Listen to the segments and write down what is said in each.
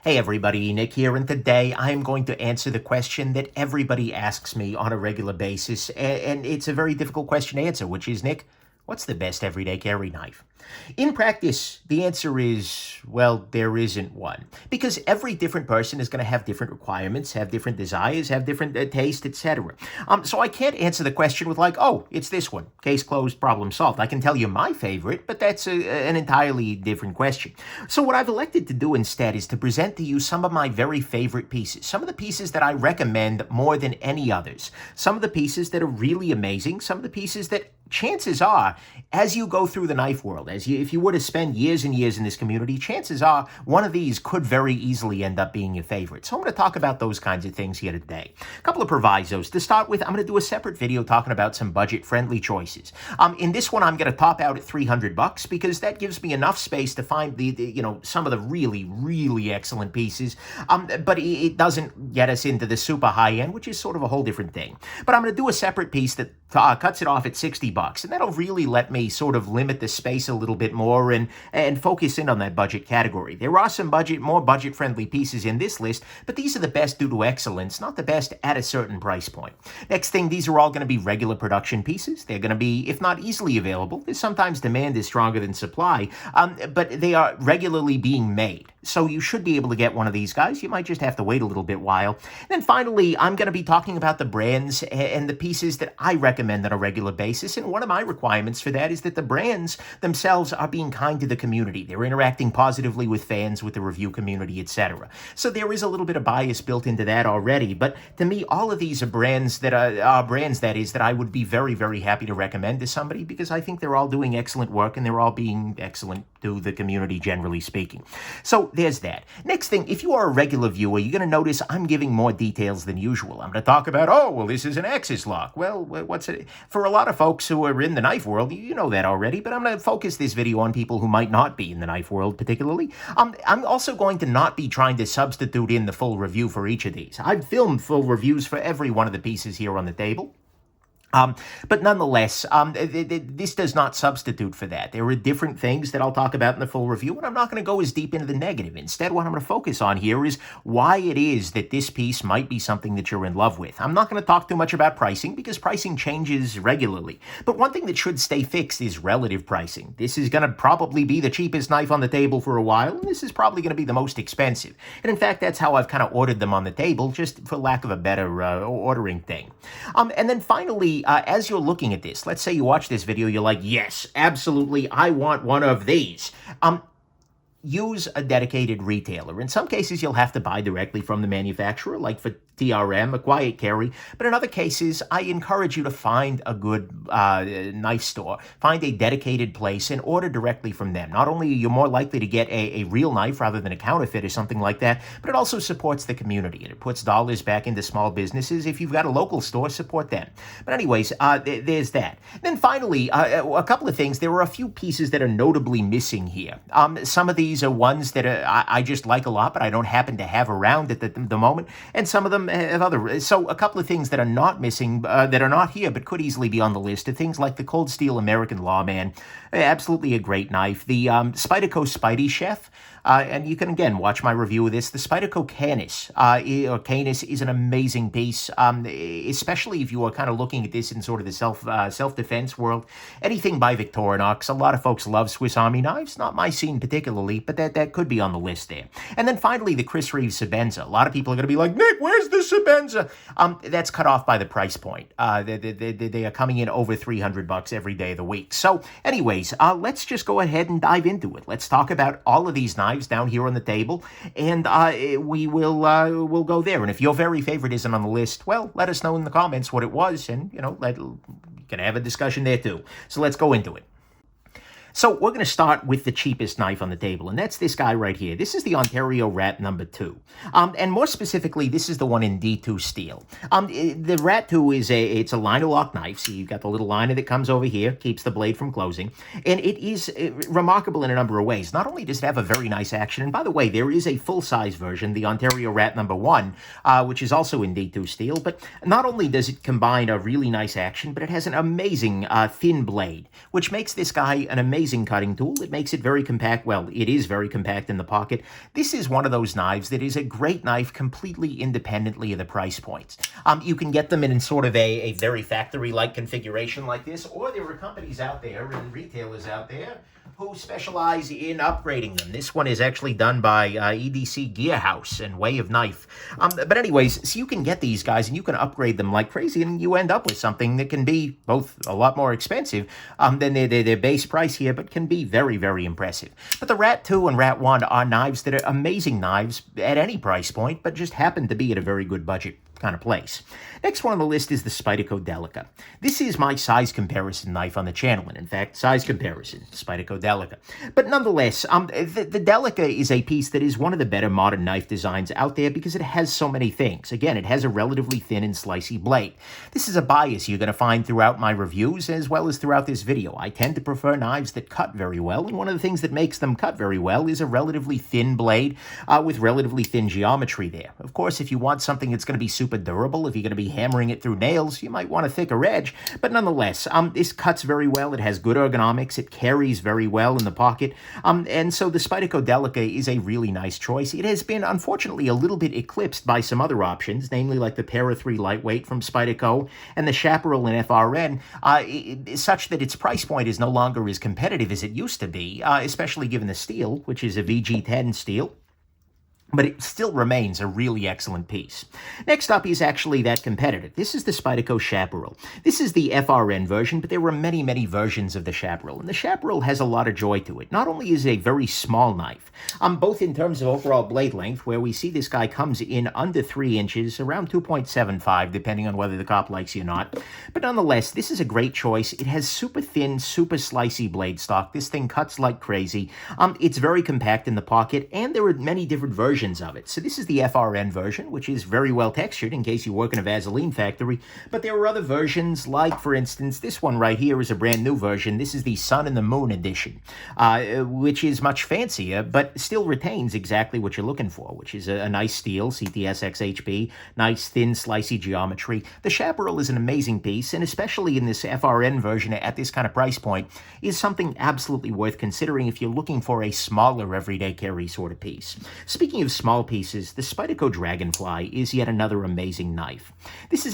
Hey everybody, Nick here, and today I am going to answer the question that everybody asks me on a regular basis, and it's a very difficult question to answer, which is, Nick, what's the best everyday carry knife? In practice, the answer is, well, there isn't one. Because every different person is going to have different requirements, have different desires, have different taste, etc. So I can't answer the question with like, oh, it's this one. Case closed, problem solved. I can tell you my favorite, but that's an entirely different question. So what I've elected to do instead is to present to you some of my very favorite pieces. Some of the pieces that I recommend more than any others. Some of the pieces that are really amazing. Some of the pieces that chances are, as you go through the knife world, if you were to spend years and years in this community, chances are one of these could very easily end up being your favorite. So I'm going to talk about those kinds of things here today. A couple of provisos. To start with, I'm going to do a separate video talking about some budget-friendly choices. In this one, I'm going to top out at $300 because that gives me enough space to find some of the really, really excellent pieces. But it doesn't get us into the super high end, which is sort of a whole different thing. But I'm going to do a separate piece that cuts it off at $60. And that'll really let me sort of limit the space a little bit more and focus in on that budget category. There are some more budget-friendly pieces in this list, but these are the best due to excellence, not the best at a certain price point. Next thing, these are all going to be regular production pieces. They're going to be, if not easily available, sometimes demand is stronger than supply, but they are regularly being made. So you should be able to get one of these guys. You might just have to wait a little bit while. And then finally, I'm going to be talking about the brands and the pieces that I recommend on a regular basis. And one of my requirements for that is that the brands themselves are being kind to the community. They're interacting positively with fans, with the review community, etc. So there is a little bit of bias built into that already. But to me, all of these are brands that I would be very, very happy to recommend to somebody because I think they're all doing excellent work and they're all being excellent to the community, generally speaking. So there's that. Next thing, if you are a regular viewer, you're going to notice I'm giving more details than usual. I'm going to talk about, oh, well, this is an axis lock. Well, what's it? For a lot of folks who are in the knife world, you know that already, but I'm going to focus this video on people who might not be in the knife world particularly. I'm also going to not be trying to substitute in the full review for each of these. I've filmed full reviews for every one of the pieces here on the table. But nonetheless, this does not substitute for that. There are different things that I'll talk about in the full review, and I'm not going to go as deep into the negative. Instead, what I'm going to focus on here is why it is that this piece might be something that you're in love with. I'm not going to talk too much about pricing because pricing changes regularly. But one thing that should stay fixed is relative pricing. This is going to probably be the cheapest knife on the table for a while, and this is probably going to be the most expensive. And in fact, that's how I've kind of ordered them on the table, just for lack of a better ordering thing. And then finally, as you're looking at this, let's say you watch this video, you're like, yes, absolutely, I want one of these. Use a dedicated retailer. In some cases, you'll have to buy directly from the manufacturer, like for TRM, a Quietcarry. But in other cases, I encourage you to find a good knife store, find a dedicated place, and order directly from them. Not only are you more likely to get a real knife rather than a counterfeit or something like that, but it also supports the community, and it puts dollars back into small businesses. If you've got a local store, support them. But anyways, there's that. Then finally, a couple of things. There are a few pieces that are notably missing here. Some of these are ones that I just like a lot, but I don't happen to have around at the moment, and some of them have other. So a couple of things that are not missing, that are not here, but could easily be on the list, are things like the Cold Steel American Lawman, absolutely a great knife. The Spyderco Spidey Chef, and you can, again, watch my review of this. The Spyderco Canis, or Canis, is an amazing piece, especially if you are kind of looking at this in sort of the self-defense world. Anything by Victorinox. A lot of folks love Swiss Army knives, not my scene particularly, but that could be on the list there. And then finally, the Chris Reeve Sabenza. A lot of people are going to be like, Nick, where's the Sabenza? That's cut off by the price point. They are coming in over $300 every day of the week. So anyways, let's just go ahead and dive into it. Let's talk about all of these knives down here on the table, and we'll go there. And if your very favorite isn't on the list, well, let us know in the comments what it was, and you can have a discussion there too. So let's go into it. So we're going to start with the cheapest knife on the table, and that's this guy right here. This is the Ontario Rat number 2. And more specifically, this is the one in D2 steel. The Rat 2 it's a liner lock knife. So you've got the little liner that comes over here, keeps the blade from closing. And it is remarkable in a number of ways. Not only does it have a very nice action, and by the way, there is a full-size version, the Ontario Rat number 1, which is also in D2 steel, but not only does it combine a really nice action, but it has an amazing thin blade, which makes this guy an amazing amazing cutting tool. It makes it very compact. Well, it is very compact in the pocket. This is one of those knives that is a great knife completely independently of the price points. You can get them in sort of a very factory-like configuration like this, or there are companies out there and retailers out there who specialize in upgrading them. This one is actually done by EDC Gear House and Way of Knife. But anyways, so you can get these guys and you can upgrade them like crazy, and you end up with something that can be both a lot more expensive than their base price here, but can be very, very impressive. But the Rat 2 and Rat 1 are knives that are amazing knives at any price point, but just happen to be at a very good budget kind of place. Next one on the list is the Spyderco Delica. This is my size comparison knife on the channel, and in fact, size comparison, Spyderco Delica. But nonetheless, the Delica is a piece that is one of the better modern knife designs out there because it has so many things. Again, it has a relatively thin and slicey blade. This is a bias you're going to find throughout my reviews as well as throughout this video. I tend to prefer knives that cut very well, and one of the things that makes them cut very well is a relatively thin blade with relatively thin geometry there. Of course, if you want something that's going to be super durable, if you're going to be hammering it through nails, you might want a thicker edge, but nonetheless, this cuts very well. It has good ergonomics. It carries very well in the pocket, and so the Spyderco Delica is a really nice choice. It has been, unfortunately, a little bit eclipsed by some other options, namely like the Para 3 Lightweight from Spyderco and the Chaparral in FRN, such that its price point is no longer as competitive as it used to be, especially given the steel, which is a VG10 steel. But it still remains a really excellent piece. Next up is actually that competitive. This is the Spyderco Chaparral. This is the FRN version, but there were many, many versions of the Chaparral. And the Chaparral has a lot of joy to it. Not only is it a very small knife, both in terms of overall blade length, where we see this guy comes in under 3 inches, around 2.75, depending on whether the cop likes you or not. But nonetheless, this is a great choice. It has super thin, super slicey blade stock. This thing cuts like crazy. It's very compact in the pocket, and there are many different versions of it. So this is the FRN version, which is very well textured in case you work in a Vaseline factory, but there are other versions, like, for instance, this one right here is a brand new version. This is the Sun and the Moon edition, which is much fancier, but still retains exactly what you're looking for, which is a nice steel, CTS XHB, nice thin, slicey geometry. The Chaparral is an amazing piece, and especially in this FRN version at this kind of price point, is something absolutely worth considering if you're looking for a smaller everyday carry sort of piece. Speaking of small pieces, the Spyderco Dragonfly is yet another amazing knife. This is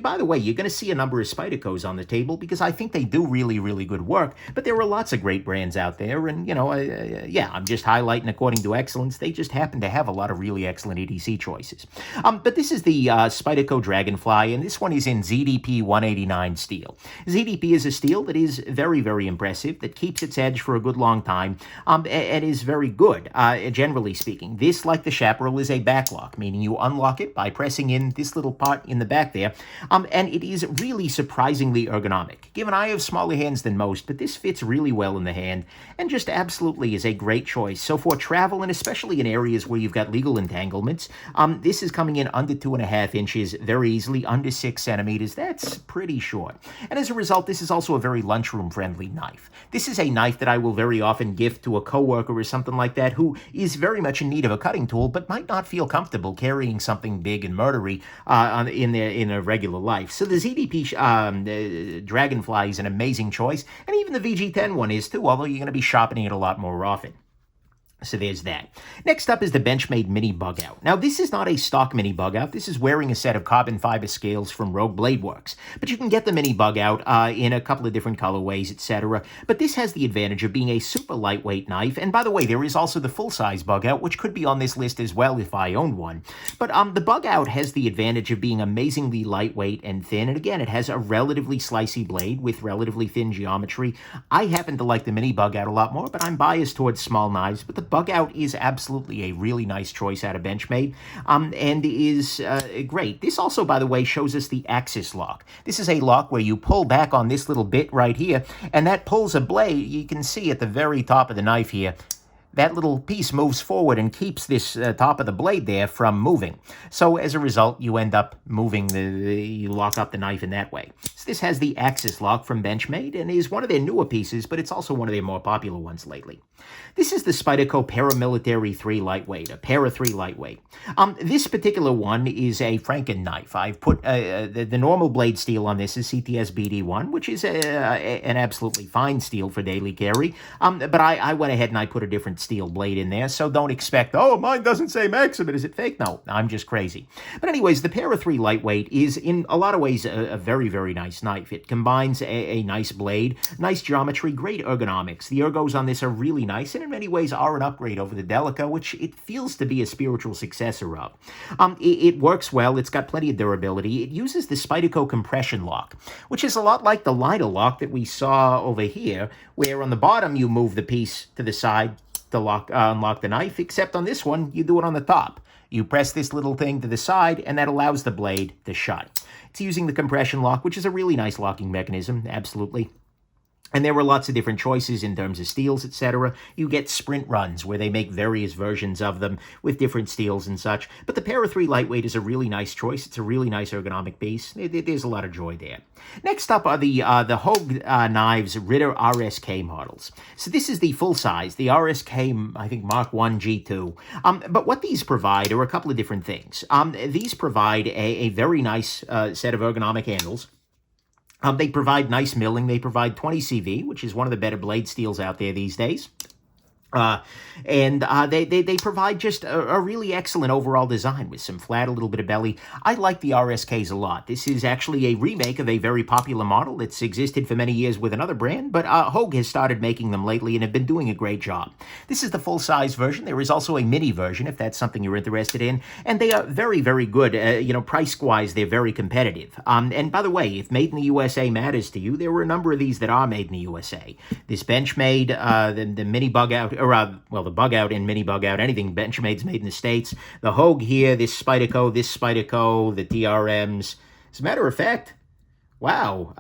by the way, you're going to see a number of Spydercos on the table because I think they do really, really good work, but there are lots of great brands out there, and, yeah, I'm just highlighting according to excellence. They just happen to have a lot of really excellent EDC choices. But this is the Spyderco Dragonfly, and this one is in ZDP 189 steel. ZDP is a steel that is very, very impressive, that keeps its edge for a good long time, and is very good, generally speaking. This, like the Chaparral, is a backlock, meaning you unlock it by pressing in this little part in the back there, and it is really surprisingly ergonomic. Given I have smaller hands than most, but this fits really well in the hand, and just absolutely is a great choice. So for travel, and especially in areas where you've got legal entanglements, this is coming in under 2.5 inches very easily, under 6 centimeters. That's pretty short. And as a result, this is also a very lunchroom-friendly knife. This is a knife that I will very often gift to a coworker or something like that who is very much in need of a cutting tool, but might not feel comfortable carrying something big and murdery in a regular life. So the ZDP Dragonfly is an amazing choice, and even the VG10 one is too, although you're going to be sharpening it a lot more often. So there's that. Next up is the Benchmade Mini Bugout. Now, this is not a stock Mini Bugout. This is wearing a set of carbon fiber scales from Rogue Bladeworks. But you can get the Mini Bugout in a couple of different colorways, etc. But this has the advantage of being a super lightweight knife. And by the way, there is also the full-size Bugout, which could be on this list as well if I owned one. But the Bugout has the advantage of being amazingly lightweight and thin. And again, it has a relatively slicey blade with relatively thin geometry. I happen to like the Mini Bugout a lot more, but I'm biased towards small knives. But the Bugout is absolutely a really nice choice out of Benchmade, and is great. This also, by the way, shows us the axis lock. This is a lock where you pull back on this little bit right here, and that pulls a blade. You can see at the very top of the knife here, that little piece moves forward and keeps this top of the blade there from moving. So as a result, you end up moving you lock up the knife in that way. So this has the axis lock from Benchmade and is one of their newer pieces, but it's also one of their more popular ones lately. This is the Spyderco Paramilitary 3 Lightweight, a Para 3 Lightweight. This particular one is a Franken knife. I've put the normal blade steel on this is CTS BD1, which is an absolutely fine steel for daily carry. But I went ahead and I put a different steel blade in there, so don't expect, oh, mine doesn't say Maximum, is it fake? No, I'm just crazy. But anyways, the Para 3 Lightweight is in a lot of ways a very, very nice knife. It combines a nice blade, nice geometry, great ergonomics. The ergos on this are really nice, and in many ways are an upgrade over the Delica, which it feels to be a spiritual successor of. It works well, it's got plenty of durability. It uses the Spyderco compression lock, which is a lot like the liner lock that we saw over here, where on the bottom you move the piece to the side to unlock the knife, except on this one, you do it on the top. You press this little thing to the side, and that allows the blade to shut. It's using the compression lock, which is a really nice locking mechanism, absolutely. And there were lots of different choices in terms of steels, etc. You get sprint runs where they make various versions of them with different steels and such. But the Para 3 Lightweight is a really nice choice. It's a really nice ergonomic piece. There's a lot of joy there. Next up are the Hogue Knives Ritter RSK models. So this is the full size, the RSK, I think, Mark 1 G2. But what these provide are a couple of different things. These provide a very nice set of ergonomic handles. They provide nice milling. They provide 20 CV, which is one of the better blade steels out there these days. They provide just a really excellent overall design with some flat, a little bit of belly. I like the RSKs a lot. This is actually a remake of a very popular model that's existed for many years with another brand, but Hogue has started making them lately and have been doing a great job. This is the full-size version. There is also a mini version, if that's something you're interested in, and they are very, very good. Price-wise, they're very competitive. And by the way, if made in the USA matters to you, there were a number of these that are made in the USA. This Benchmade, the mini Bugout, the Bugout and mini Bugout, anything Benchmade's made in the States. The Hogue here, this Spyderco, the TRMs. As a matter of fact, wow,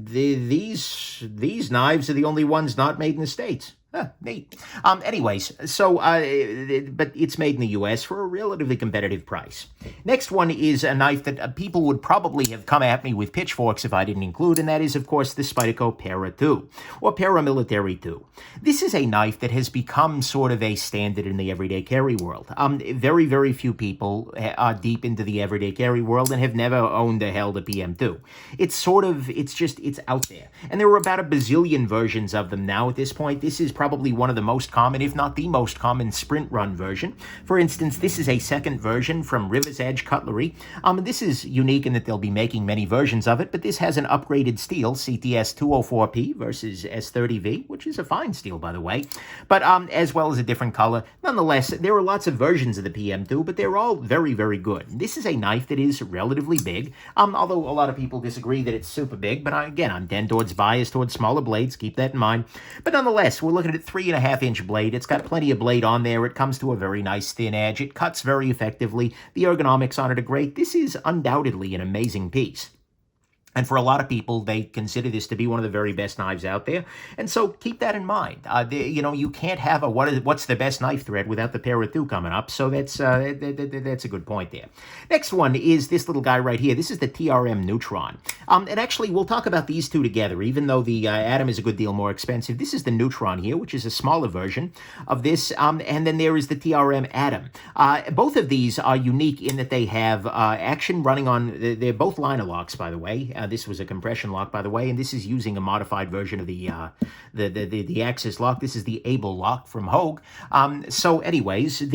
these knives are the only ones not made in the States. Huh, neat. Anyways, so, but it's made in the U.S. for a relatively competitive price. Next one is a knife that people would probably have come at me with pitchforks if I didn't include, and that is, of course, the Spyderco Para 2, or Paramilitary 2. This is a knife that has become sort of a standard in the everyday carry world. Very, very few people are deep into the everyday carry world and have never owned or held a PM2. It's out there. And there are about a bazillion versions of them now at this point. This is probably one of the most common, if not the most common, sprint run version. For instance, this is a second version from River's Edge Cutlery. This is unique in that they'll be making many versions of it, but this has an upgraded steel, CTS 204P versus S30V, which is a fine steel, by the way, but as well as a different color. Nonetheless, there are lots of versions of the PM2, but they're all very, very good. This is a knife that is relatively big, although a lot of people disagree that it's super big, but again, I'm tend towards bias towards smaller blades, keep that in mind. But nonetheless, we're looking at a 3.5-inch blade. It's got plenty of blade on there. It comes to a very nice thin edge. It cuts very effectively. The ergonomics on it are great. This is undoubtedly an amazing piece. And for a lot of people, they consider this to be one of the very best knives out there. And so keep that in mind. You can't have a what's the best knife thread without the Para 2 coming up. So that's a good point there. Next one is this little guy right here. This is the TRM Neutron. And actually, we'll talk about these two together, even though the Atom is a good deal more expensive. This is the Neutron here, which is a smaller version of this. And then there is the TRM Atom. Both of these are unique in that they have action running on, they're both liner locks, by the way. This was a compression lock, by the way, and this is using a modified version of the axis lock. This is the Able lock from Hogue. So anyways, but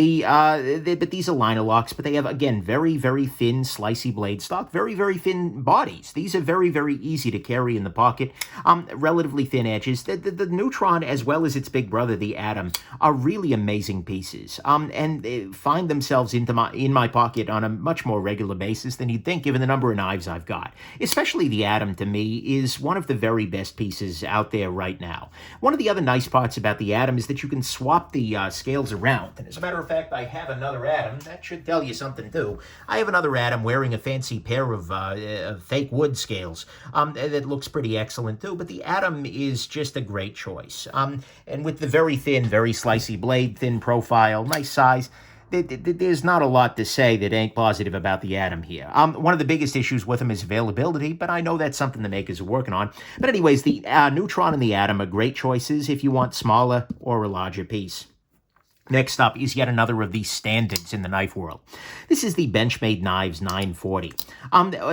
these are liner locks, but they have, again, very, very thin, slicey blade stock, very, very thin bodies. These are very, very easy to carry in the pocket, relatively thin edges. The Neutron, as well as its big brother, the Atom, are really amazing pieces, and they find themselves in my pocket on a much more regular basis than you'd think, given the number of knives I've got, especially especially the Atom to me, is one of the very best pieces out there right now. One of the other nice parts about the Atom is that you can swap the scales around. And as a matter of fact, I have another Atom. That should tell you something too. I have another Atom wearing a fancy pair of fake wood scales that looks pretty excellent too. But the Atom is just a great choice. And with the very thin, very slicey blade, thin profile, nice size, there's not a lot to say that ain't positive about the Atom here. One of the biggest issues with them is availability, but I know that's something the makers are working on. But anyways, the Neutron and the Atom are great choices if you want smaller or a larger piece. Next up is yet another of these standards in the knife world. This is the Benchmade Knives 940.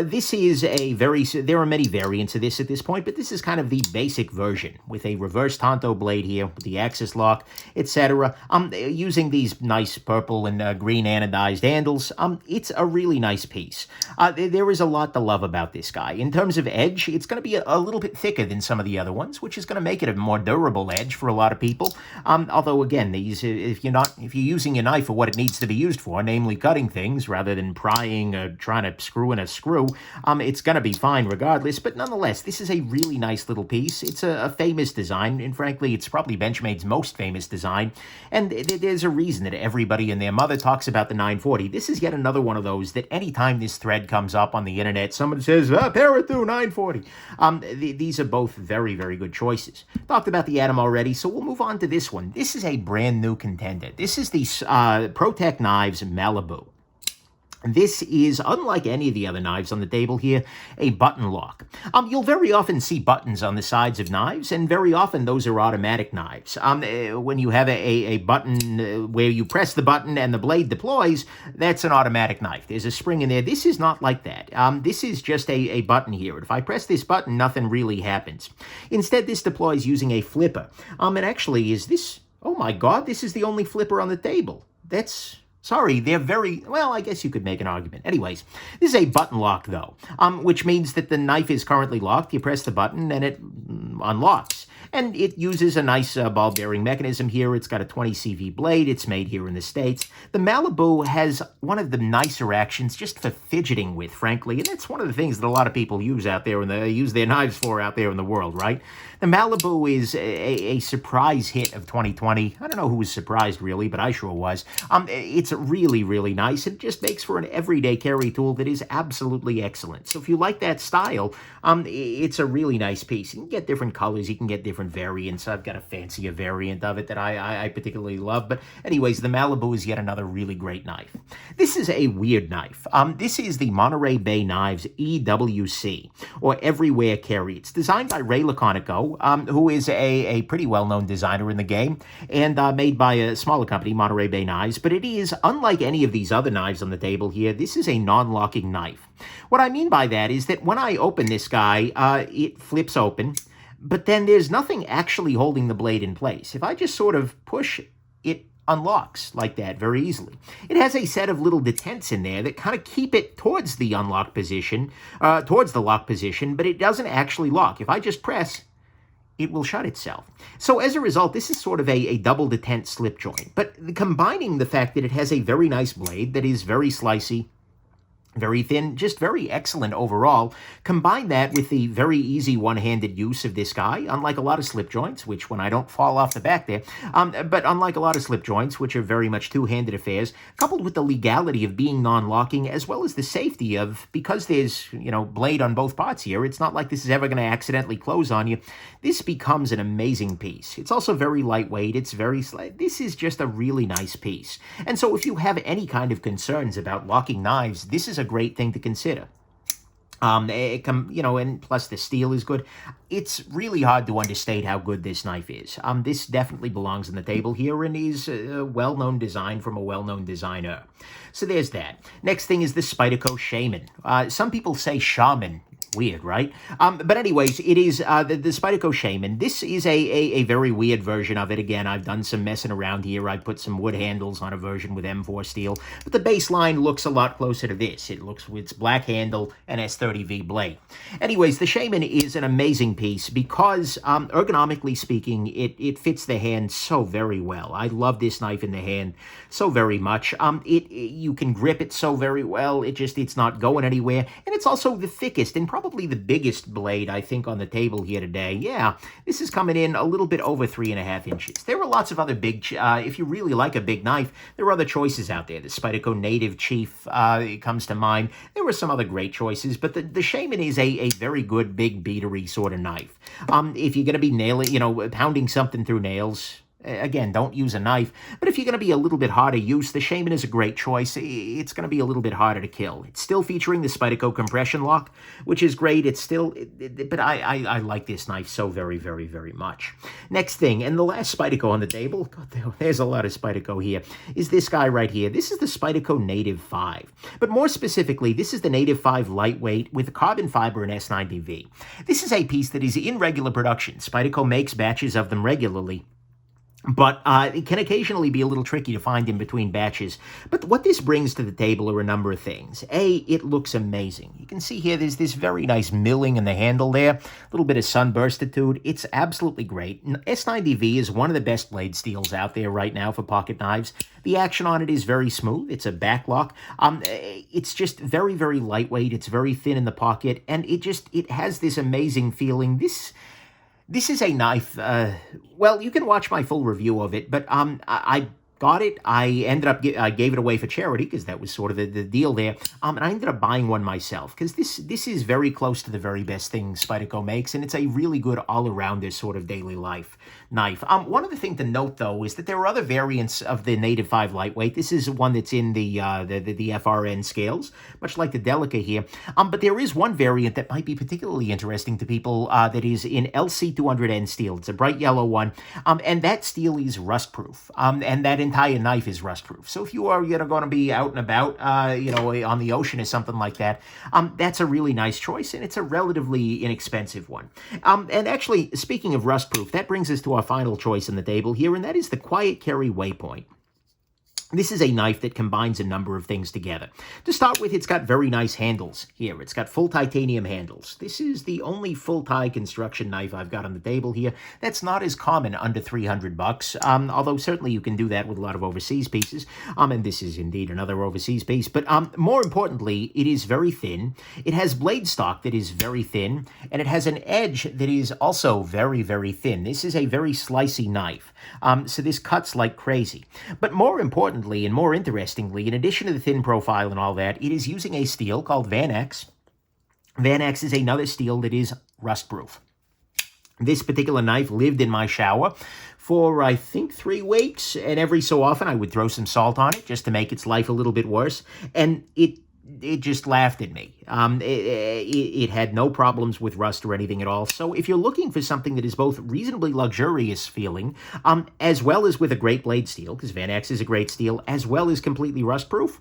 This is there are many variants of this at this point, but this is kind of the basic version with a reverse tanto blade here, with the axis lock, etc. Using these nice purple and green anodized handles. It's a really nice piece. There is a lot to love about this guy. In terms of edge, it's going to be a little bit thicker than some of the other ones, which is going to make it a more durable edge for a lot of people. Although, again, these, if you're using your knife for what it needs to be used for, namely cutting things rather than prying or trying to screw in a screw, it's going to be fine regardless. But nonetheless, this is a really nice little piece. It's a famous design, and frankly, it's probably Benchmade's most famous design. And there's a reason that everybody and their mother talks about the 940. This is yet another one of those that anytime this thread comes up on the internet, someone says, Para 940. These are both very, very good choices. Talked about the Atom already, so we'll move on to this one. This is a brand new contender. This is the Protech Knives Malibu. This is, unlike any of the other knives on the table here, a button lock. You'll very often see buttons on the sides of knives, and very often those are automatic knives. When you have a button where you press the button and the blade deploys, that's an automatic knife. There's a spring in there. This is not like that. This is just a button here. If I press this button, nothing really happens. Instead, this deploys using a flipper. And actually, is this... Oh my God, this is the only flipper on the table. Sorry, they're very... Well, I guess you could make an argument. Anyways, this is a button lock, though, which means that the knife is currently locked. You press the button, and it unlocks. And it uses a nice ball bearing mechanism here. It's got a 20 CV blade. It's made here in the States. The Malibu has one of the nicer actions just for fidgeting with, frankly. And that's one of the things that a lot of people use out there, and they use their knives for out there in the world, right? The Malibu is a surprise hit of 2020. I don't know who was surprised, really, but I sure was. It's really, really nice. It just makes for an everyday carry tool that is absolutely excellent. So if you like that style, it's a really nice piece. You can get different colors. You can get different variants. I've got a fancier variant of it that I particularly love. But anyways, the Malibu is yet another really great knife. This is a weird knife. This is the Monterey Bay Knives EWC, or Everywhere Carry. It's designed by Ray Laconico, who is a pretty well-known designer in the game, and made by a smaller company, Monterey Bay Knives. But it is, unlike any of these other knives on the table here, this is a non-locking knife. What I mean by that is that when I open this guy, it flips open, but then there's nothing actually holding the blade in place. If I just sort of push, it unlocks like that very easily. It has a set of little detents in there that kind of keep it towards the unlock position, towards the lock position, but it doesn't actually lock. If I just press, it will shut itself. So as a result, this is sort of a double detent slip joint. But combining the fact that it has a very nice blade that is very slicey, very thin, just very excellent overall. Combine that with the very easy one-handed use of this guy, unlike a lot of slip joints, which when I don't fall off the back there, but unlike a lot of slip joints, which are very much two-handed affairs, coupled with the legality of being non-locking, as well as the safety of, because there's, blade on both parts here, it's not like this is ever going to accidentally close on you. This becomes an amazing piece. It's also very lightweight. It's very slight. This is just a really nice piece. And so if you have any kind of concerns about locking knives, this is a great thing to consider. And plus the steel is good. It's really hard to understate how good this knife is. This definitely belongs on the table here and is a well-known design from a well-known designer. So there's that. Next thing is the Spyderco Shaman. Some people say Shaman. Weird, right? But anyways, it is the Spyderco Shaman. This is a very weird version of it. Again, I've done some messing around here. I put some wood handles on a version with M4 steel. But the baseline looks a lot closer to this. It looks with its black handle and S30V blade. Anyways, the Shaman is an amazing piece because, ergonomically speaking, it fits the hand so very well. I love this knife in the hand so very much. You can grip it so very well. It's not going anywhere. And it's also the thickest and probably probably the biggest blade, I think, on the table here today. Yeah, this is coming in a little bit over 3.5 inches. There are lots of other big, if you really like a big knife, there are other choices out there. The Spyderco Native Chief it comes to mind. There were some other great choices, but the Shaman is a very good, big, beatery sort of knife. If you're going to be nailing, pounding something through nails, again, don't use a knife. But if you're going to be a little bit harder use, the Shaman is a great choice. It's going to be a little bit harder to kill. It's still featuring the Spyderco compression lock, which is great. It's still, but I like this knife so very, very, very much. Next thing, and the last Spyderco on the table, God, there's a lot of Spyderco here, is this guy right here. This is the Spyderco Native 5. But more specifically, this is the Native 5 lightweight with carbon fiber and S90V. This is a piece that is in regular production. Spyderco makes batches of them regularly, but it can occasionally be a little tricky to find in between batches. But what this brings to the table are a number of things. A, it looks amazing. You can see here there's this very nice milling in the handle there, a little bit of sunburstitude. It's absolutely great. S90V is one of the best blade steels out there right now for pocket knives. The action on it is very smooth. It's a backlock. It's just very, very lightweight. It's very thin in the pocket, and it has this amazing feeling. This is a knife, well, you can watch my full review of it, but I got it. I gave it away for charity because that was sort of the deal there. And I ended up buying one myself because this is very close to the very best thing Spyderco makes, and it's a really good all-arounder sort of daily life knife. One other thing to note, though, is that there are other variants of the Native 5 lightweight. This is one that's in the FRN scales, much like the Delica here. But there is one variant that might be particularly interesting to people that is in LC200N steel. It's a bright yellow one, and that steel is rust-proof, and that entire knife is rust-proof. So if you are going to be out and about, on the ocean or something like that, that's a really nice choice, and it's a relatively inexpensive one. And actually, speaking of rust-proof, that brings us to our final choice on the table here, and that is the Quietcarry Waypoint. This is a knife that combines a number of things together. To start with, it's got very nice handles here. It's got full titanium handles. This is the only full-tie construction knife I've got on the table here. That's not as common under $300, although certainly you can do that with a lot of overseas pieces. And this is indeed another overseas piece. But more importantly, it is very thin. It has blade stock that is very thin, and it has an edge that is also very, very thin. This is a very slicey knife, so this cuts like crazy. But more importantly, and more interestingly, in addition to the thin profile and all that, it is using a steel called Van X. Van X is another steel that is rust-proof. This particular knife lived in my shower for, I think, 3 weeks, and every so often I would throw some salt on it just to make its life a little bit worse, and it just laughed at me. It had no problems with rust or anything at all. So if you're looking for something that is both reasonably luxurious feeling, as well as with a great blade steel, because Van X is a great steel, as well as completely rust-proof,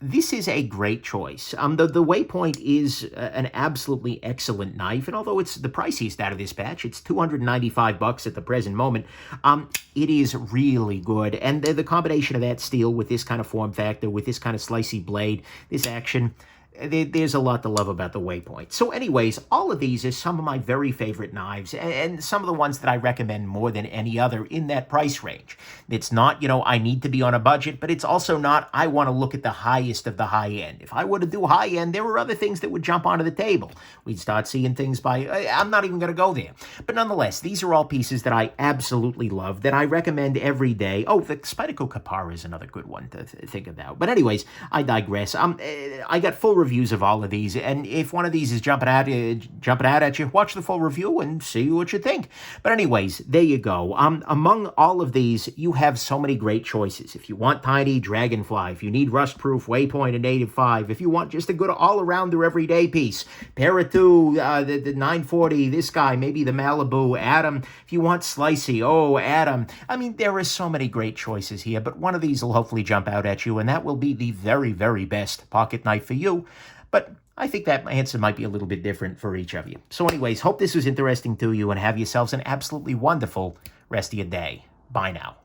this is a great choice. The Waypoint is an absolutely excellent knife, and although it's the priciest out of this batch, it's $295 at the present moment, it is really good. And the combination of that steel with this kind of form factor, with this kind of slicey blade, this action, there's a lot to love about the Waypoint. So anyways, all of these are some of my very favorite knives, and some of the ones that I recommend more than any other in that price range. It's not, I need to be on a budget, but it's also not, I want to look at the highest of the high end. If I were to do high end, there were other things that would jump onto the table. We'd start seeing things I'm not even going to go there. But nonetheless, these are all pieces that I absolutely love, that I recommend every day. Oh, the Spyderco Para is another good one to think about. But anyways, I digress. I got full reviews of all of these, and if one of these is jumping out at you, watch the full review and see what you think. But anyways, there you go. Among all of these, you have so many great choices. If you want tiny, Dragonfly. If you need rust-proof, Waypoint and Native 5. If you want just a good all-arounder everyday piece, Para 2, the 940, this guy, maybe the Malibu, Atom. If you want slicey, Atom. I mean, there are so many great choices here, but one of these will hopefully jump out at you, and that will be the very, very best pocket knife for you. But I think that answer might be a little bit different for each of you. So anyways, hope this was interesting to you, and have yourselves an absolutely wonderful rest of your day. Bye now.